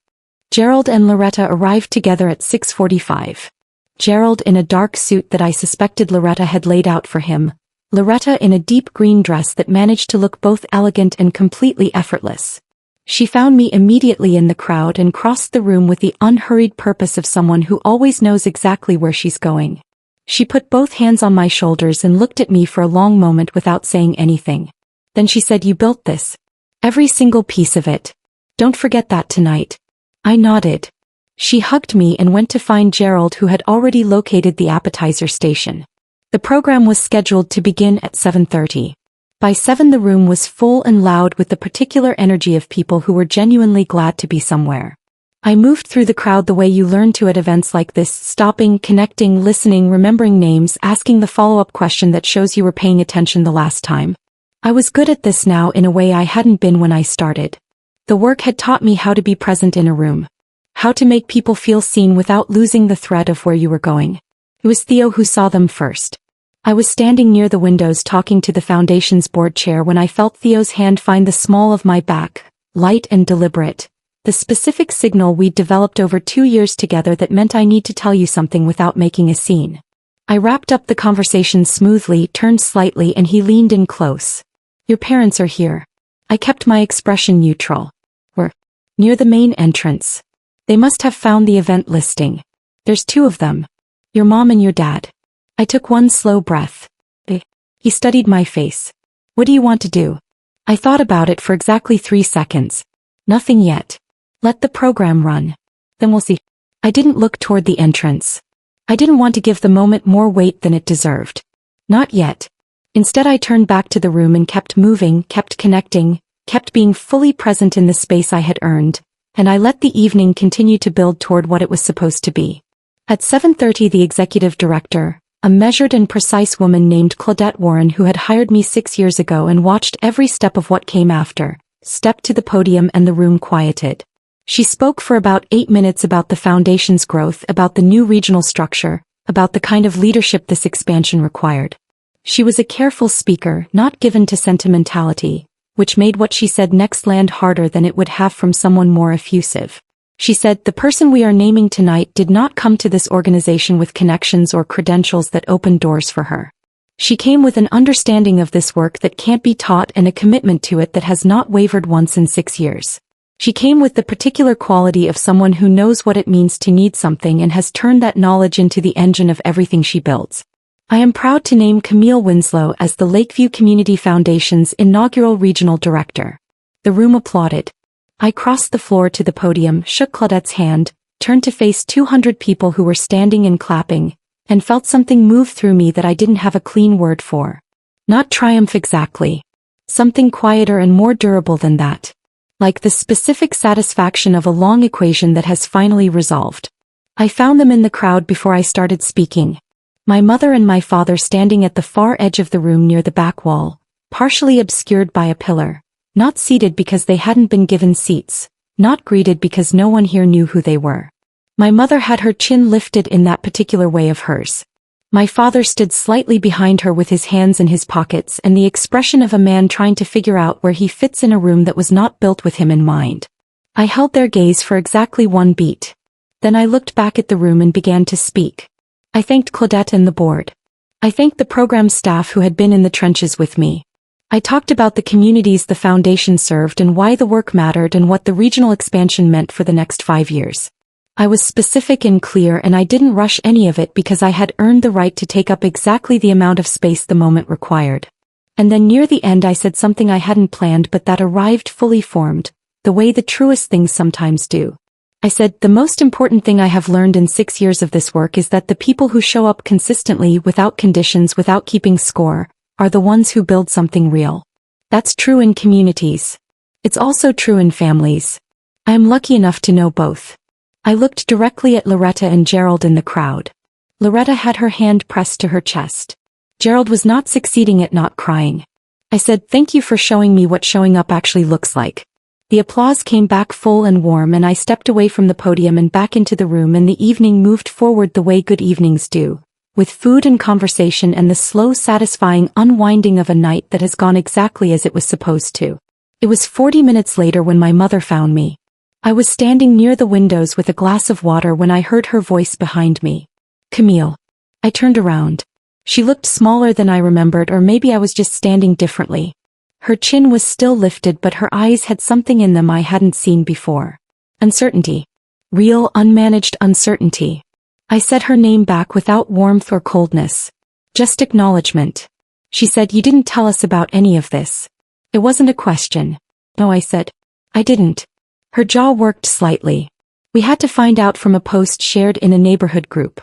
Gerald and Loretta arrived together at 6:45. Gerald in a dark suit that I suspected Loretta had laid out for him, Loretta in a deep green dress that managed to look both elegant and completely effortless. She found me immediately in the crowd and crossed the room with the unhurried purpose of someone who always knows exactly where she's going. She put both hands on my shoulders and looked at me for a long moment without saying anything. Then she said, "You built this. Every single piece of it. Don't forget that tonight." I nodded. She hugged me and went to find Gerald, who had already located the appetizer station. The program was scheduled to begin at 7:30. By 7 the room was full and loud with the particular energy of people who were genuinely glad to be somewhere. I moved through the crowd the way you learn to at events like this, stopping, connecting, listening, remembering names, asking the follow-up question that shows you were paying attention the last time. I was good at this now in a way I hadn't been when I started. The work had taught me how to be present in a room. How to make people feel seen without losing the thread of where you were going. It was Theo who saw them first. I was standing near the windows talking to the foundation's board chair when I felt Theo's hand find the small of my back, light and deliberate. The specific signal we'd developed over 2 years together that meant I need to tell you something without making a scene. I wrapped up the conversation smoothly, turned slightly, and he leaned in close. "Your parents are here." I kept my expression neutral. "We're near the main entrance. They must have found the event listing. There's 2 of them. Your mom and your dad." I took one slow breath. He studied my face. "What do you want to do?" I thought about it for exactly 3 seconds. "Nothing yet. Let the program run. Then we'll see." I didn't look toward the entrance. I didn't want to give the moment more weight than it deserved. Not yet. Instead I turned back to the room and kept moving, kept connecting, kept being fully present in the space I had earned, and I let the evening continue to build toward what it was supposed to be. At 7:30 the executive director, a measured and precise woman named Claudette Warren, who had hired me 6 years ago and watched every step of what came after, stepped to the podium and the room quieted. She spoke for about 8 minutes about the foundation's growth, about the new regional structure, about the kind of leadership this expansion required. She was a careful speaker, not given to sentimentality, which made what she said next land harder than it would have from someone more effusive. She said, "The person we are naming tonight did not come to this organization with connections or credentials that opened doors for her. She came with an understanding of this work that can't be taught and a commitment to it that has not wavered once in 6 years. She came with the particular quality of someone who knows what it means to need something and has turned that knowledge into the engine of everything she builds. I am proud to name Camille Winslow as the Lakeview Community Foundation's inaugural regional director. The room applauded. I crossed the floor to the podium, shook Claudette's hand, turned to face 200 people who were standing and clapping, and felt something move through me that I didn't have a clean word for. Not triumph exactly. Something quieter and more durable than that. Like the specific satisfaction of a long equation that has finally resolved. I found them in the crowd before I started speaking. My mother and my father standing at the far edge of the room near the back wall, partially obscured by a pillar. Not seated because they hadn't been given seats, not greeted because no one here knew who they were. My mother had her chin lifted in that particular way of hers. My father stood slightly behind her with his hands in his pockets and the expression of a man trying to figure out where he fits in a room that was not built with him in mind. I held their gaze for exactly one beat. Then I looked back at the room and began to speak. I thanked Claudette and the board. I thanked the program staff who had been in the trenches with me. I talked about the communities the foundation served and why the work mattered and what the regional expansion meant for the next 5 years. I was specific and clear and I didn't rush any of it because I had earned the right to take up exactly the amount of space the moment required. And then near the end I said something I hadn't planned but that arrived fully formed, the way the truest things sometimes do. I said, the most important thing I have learned in 6 years of this work is that the people who show up consistently without conditions, without keeping score, are the ones who build something real. That's true in communities. It's also true in families. I am lucky enough to know both. I looked directly at Loretta and Gerald in the crowd. Loretta had her hand pressed to her chest. Gerald was not succeeding at not crying. I said, thank you for showing me what showing up actually looks like. The applause came back full and warm and I stepped away from the podium and back into the room and the evening moved forward the way good evenings do, with food and conversation and the slow satisfying unwinding of a night that has gone exactly as it was supposed to. It was 40 minutes later when my mother found me. I was standing near the windows with a glass of water when I heard her voice behind me. Camille. I turned around. She looked smaller than I remembered, or maybe I was just standing differently. Her chin was still lifted but her eyes had something in them I hadn't seen before. Uncertainty. Real, unmanaged uncertainty. I said her name back without warmth or coldness. Just acknowledgement. She said, you didn't tell us about any of this. It wasn't a question. No, I said. I didn't. Her jaw worked slightly. We had to find out from a post shared in a neighborhood group.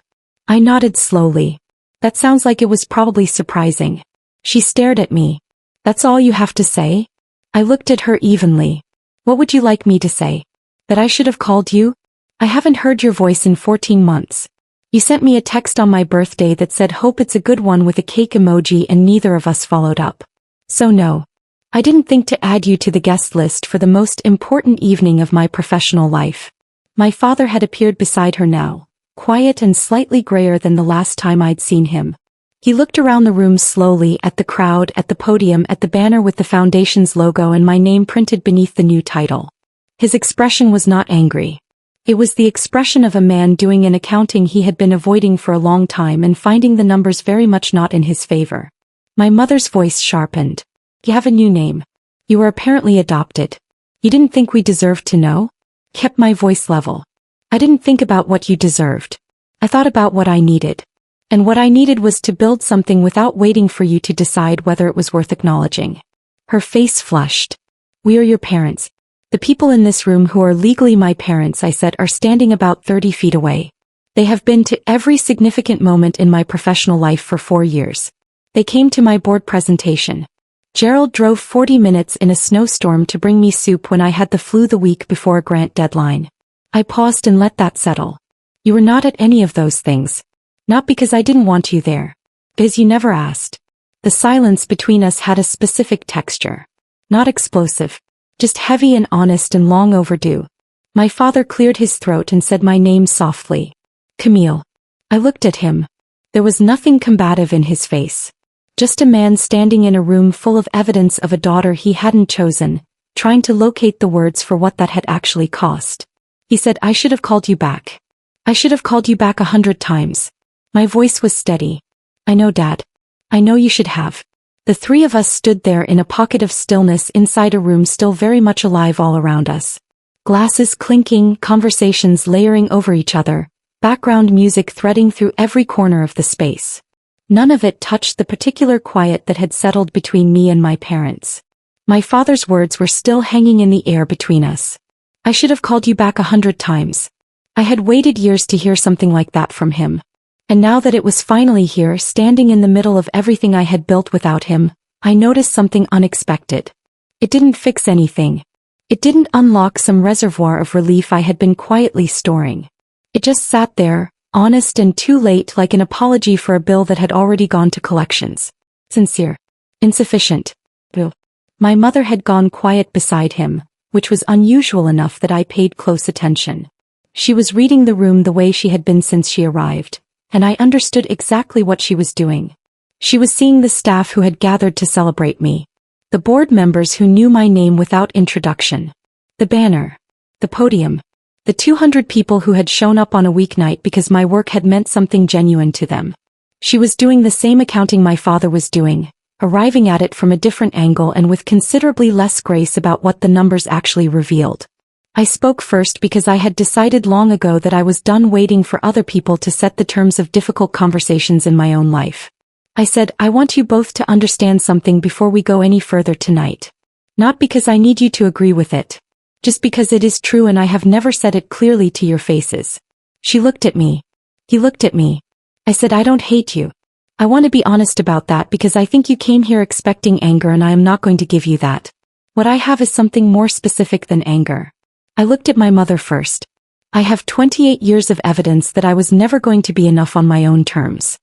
I nodded slowly. That sounds like it was probably surprising. She stared at me. That's all you have to say? I looked at her evenly. What would you like me to say? That I should have called you? I haven't heard your voice in 14 months. You sent me a text on my birthday that said hope it's a good one with a cake emoji and neither of us followed up. So no. I didn't think to add you to the guest list for the most important evening of my professional life. My father had appeared beside her now, quiet and slightly grayer than the last time I'd seen him. He looked around the room slowly, at the crowd, at the podium, at the banner with the foundation's logo and my name printed beneath the new title. His expression was not angry. It was the expression of a man doing an accounting he had been avoiding for a long time and finding the numbers very much not in his favor. My mother's voice sharpened. You have a new name. You were apparently adopted. You didn't think we deserved to know? Kept my voice level. I didn't think about what you deserved. I thought about what I needed. And what I needed was to build something without waiting for you to decide whether it was worth acknowledging. Her face flushed. We are your parents. The people in this room who are legally my parents, I said, are standing about 30 feet away. They have been to every significant moment in my professional life for 4 years. They came to my board presentation. Gerald drove 40 minutes in a snowstorm to bring me soup when I had the flu the week before a grant deadline. I paused and let that settle. You were not at any of those things. Not because I didn't want you there. Because you never asked. The silence between us had a specific texture. Not explosive. Just heavy and honest and long overdue. My father cleared his throat and said my name softly. Camille. I looked at him. There was nothing combative in his face. Just a man standing in a room full of evidence of a daughter he hadn't chosen, trying to locate the words for what that had actually cost. He said, I should have called you back. I should have called you back 100 times. My voice was steady. I know, Dad. I know you should have. The three of us stood there in a pocket of stillness inside a room still very much alive all around us. Glasses clinking, conversations layering over each other, background music threading through every corner of the space. None of it touched the particular quiet that had settled between me and my parents. My father's words were still hanging in the air between us. I should have called you back 100 times. I had waited years to hear something like that from him. And now that it was finally here, standing in the middle of everything I had built without him, I noticed something unexpected. It didn't fix anything. It didn't unlock some reservoir of relief I had been quietly storing. It just sat there, honest and too late, like an apology for a bill that had already gone to collections. Sincere. Insufficient. Ugh. My mother had gone quiet beside him, which was unusual enough that I paid close attention. She was reading the room the way she had been since she arrived, and I understood exactly what she was doing. She was seeing the staff who had gathered to celebrate me. The board members who knew my name without introduction. The banner. The podium. The 200 people who had shown up on a weeknight because my work had meant something genuine to them. She was doing the same accounting my father was doing, arriving at it from a different angle and with considerably less grace about what the numbers actually revealed. I spoke first because I had decided long ago that I was done waiting for other people to set the terms of difficult conversations in my own life. I said, I want you both to understand something before we go any further tonight. Not because I need you to agree with it. Just because it is true and I have never said it clearly to your faces. She looked at me. He looked at me. I said, I don't hate you. I want to be honest about that because I think you came here expecting anger and I am not going to give you that. What I have is something more specific than anger. I looked at my mother first. I have 28 years of evidence that I was never going to be enough on my own terms.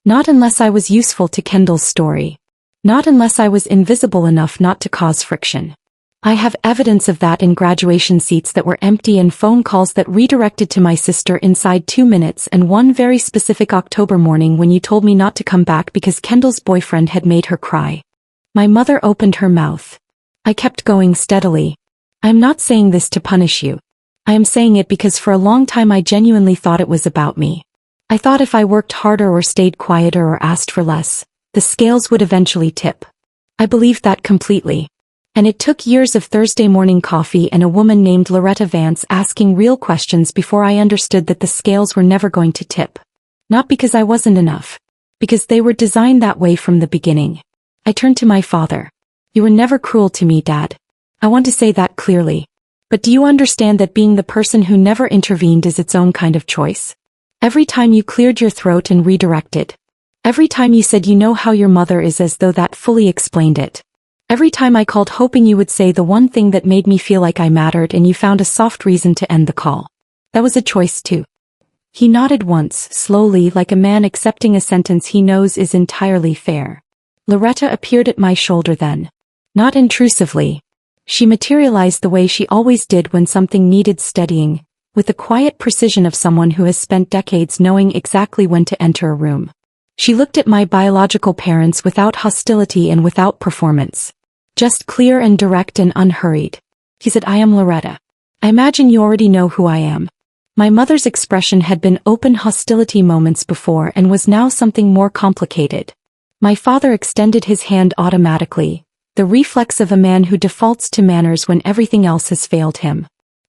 Not unless I was useful to Kendall's story. Not unless I was invisible enough not to cause friction. I have evidence of that in graduation seats that were empty and phone calls that redirected to my sister inside 2 minutes and one very specific October morning when you told me not to come back because Kendall's boyfriend had made her cry. My mother opened her mouth. I kept going steadily. I am not saying this to punish you. I am saying it because for a long time I genuinely thought it was about me. I thought if I worked harder or stayed quieter or asked for less, the scales would eventually tip. I believed that completely. And it took years of Thursday morning coffee and a woman named Loretta Vance asking real questions before I understood that the scales were never going to tip. Not because I wasn't enough. Because they were designed that way from the beginning. I turned to my father. You were never cruel to me, Dad. I want to say that clearly. But do you understand that being the person who never intervened is its own kind of choice? Every time you cleared your throat and redirected. Every time you said you know how your mother is as though that fully explained it. Every time I called hoping you would say the one thing that made me feel like I mattered and you found a soft reason to end the call. That was a choice too. He nodded once, slowly, like a man accepting a sentence he knows is entirely fair. Loretta appeared at my shoulder then. Not intrusively. She materialized the way she always did when something needed steadying, with the quiet precision of someone who has spent decades knowing exactly when to enter a room. She looked at my biological parents without hostility and without performance. Just clear and direct and unhurried. He said, I am Loretta. I imagine you already know who I am. My mother's expression had been open hostility moments before and was now something more complicated. My father extended his hand automatically, the reflex of a man who defaults to manners when everything else has failed him.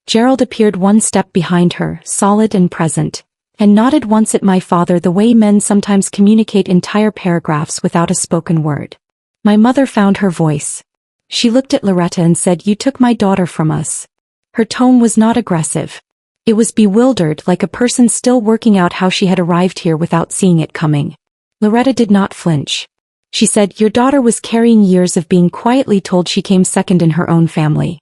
Gerald appeared one step behind her, solid and present, and nodded once at my father the way men sometimes communicate entire paragraphs without a spoken word. My mother found her voice. She looked at Loretta and said, You took my daughter from us. Her tone was not aggressive. It was bewildered, like a person still working out how she had arrived here without seeing it coming. Loretta did not flinch. She said, Your daughter was carrying years of being quietly told she came second in her own family.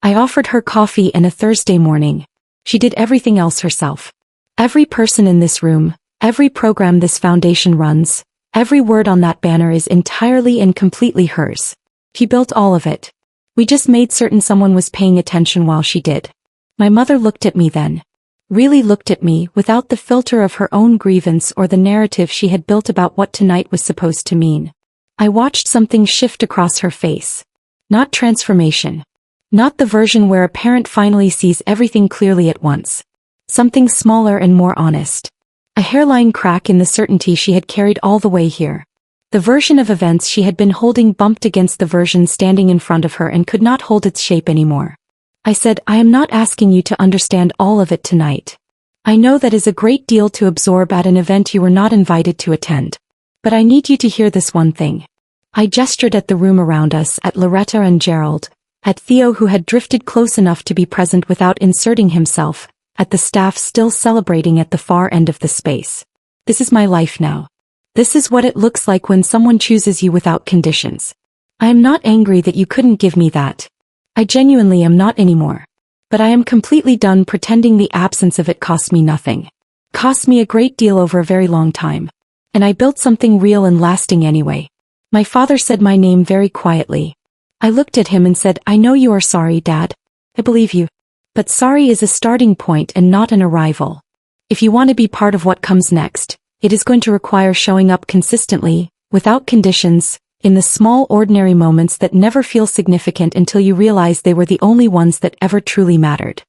I offered her coffee and a Thursday morning. She did everything else herself. Every person in this room, every program this foundation runs, every word on that banner is entirely and completely hers. She built all of it. We just made certain someone was paying attention while she did. My mother looked at me then. Really looked at me without the filter of her own grievance or the narrative she had built about what tonight was supposed to mean. I watched something shift across her face. Not transformation. Not the version where a parent finally sees everything clearly at once. Something smaller and more honest. A hairline crack in the certainty she had carried all the way here. The version of events she had been holding bumped against the version standing in front of her and could not hold its shape anymore. I said, I am not asking you to understand all of it tonight. I know that is a great deal to absorb at an event you were not invited to attend. But I need you to hear this one thing. I gestured at the room around us, at Loretta and Gerald, at Theo who had drifted close enough to be present without inserting himself, at the staff still celebrating at the far end of the space. This is my life now. This is what it looks like when someone chooses you without conditions. I am not angry that you couldn't give me that. I genuinely am not anymore. But I am completely done pretending the absence of it cost me nothing. Cost me a great deal over a very long time. And I built something real and lasting anyway. My father said my name very quietly. I looked at him and said, I know you are sorry, Dad. I believe you. But sorry is a starting point and not an arrival. If you want to be part of what comes next, it is going to require showing up consistently, without conditions, in the small ordinary moments that never feel significant until you realize they were the only ones that ever truly mattered.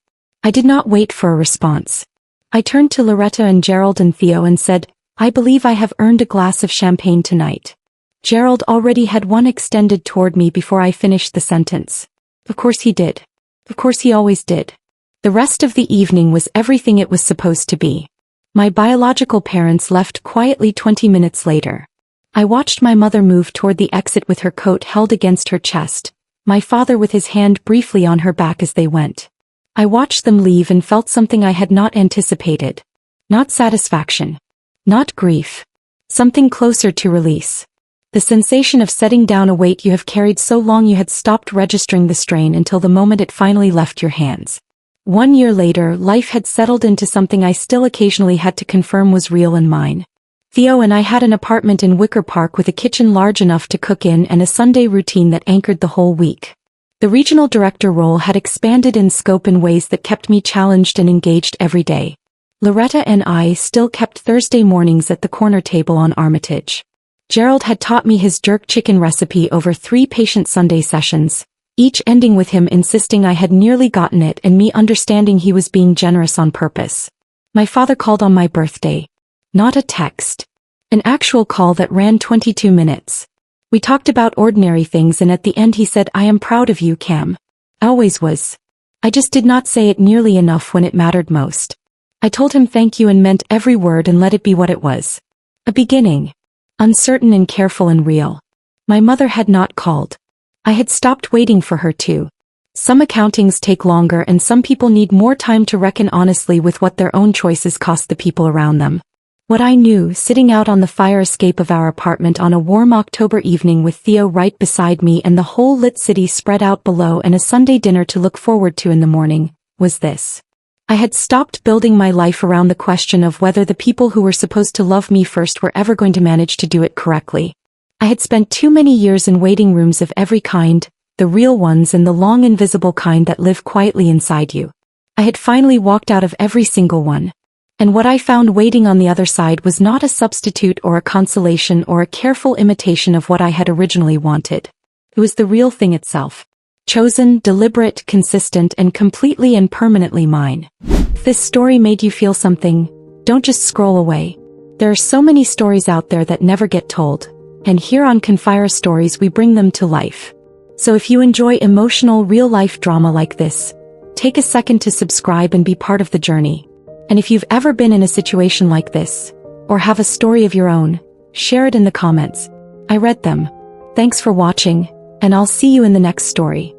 I did not wait for a response. I turned to Loretta and Gerald and Theo and said, I believe I have earned a glass of champagne tonight. Gerald already had one extended toward me before I finished the sentence. Of course he did. Of course he always did. The rest of the evening was everything it was supposed to be. My biological parents left quietly 20 minutes later. I watched my mother move toward the exit with her coat held against her chest, my father with his hand briefly on her back as they went. I watched them leave and felt something I had not anticipated. Not satisfaction. Not grief. Something closer to release. The sensation of setting down a weight you have carried so long you had stopped registering the strain until the moment it finally left your hands. 1 year later, life had settled into something I still occasionally had to confirm was real and mine. Theo and I had an apartment in Wicker Park with a kitchen large enough to cook in and a Sunday routine that anchored the whole week. The regional director role had expanded in scope in ways that kept me challenged and engaged every day. Loretta and I still kept Thursday mornings at the corner table on Armitage. Gerald had taught me his jerk chicken recipe over 3 patient Sunday sessions, each ending with him insisting I had nearly gotten it and me understanding he was being generous on purpose. My father called on my birthday. Not a text. An actual call that ran 22 minutes. We talked about ordinary things and at the end he said, I am proud of you, Cam. Always was. I just did not say it nearly enough when it mattered most. I told him thank you and meant every word and let it be what it was. A beginning. Uncertain and careful and real. My mother had not called. I had stopped waiting for her to. Some accountings take longer and some people need more time to reckon honestly with what their own choices cost the people around them. What I knew, sitting out on the fire escape of our apartment on a warm October evening with Theo right beside me and the whole lit city spread out below and a Sunday dinner to look forward to in the morning, was this. I had stopped building my life around the question of whether the people who were supposed to love me first were ever going to manage to do it correctly. I had spent too many years in waiting rooms of every kind, the real ones and the long invisible kind that live quietly inside you. I had finally walked out of every single one. And what I found waiting on the other side was not a substitute or a consolation or a careful imitation of what I had originally wanted. It was the real thing itself. Chosen, deliberate, consistent, and completely and permanently mine. If this story made you feel something, don't just scroll away. There are so many stories out there that never get told, and here on Confira Stories we bring them to life. So if you enjoy emotional, real-life drama like this, take a second to subscribe and be part of the journey. And if you've ever been in a situation like this, or have a story of your own, share it in the comments. I read them. Thanks for watching, and I'll see you in the next story.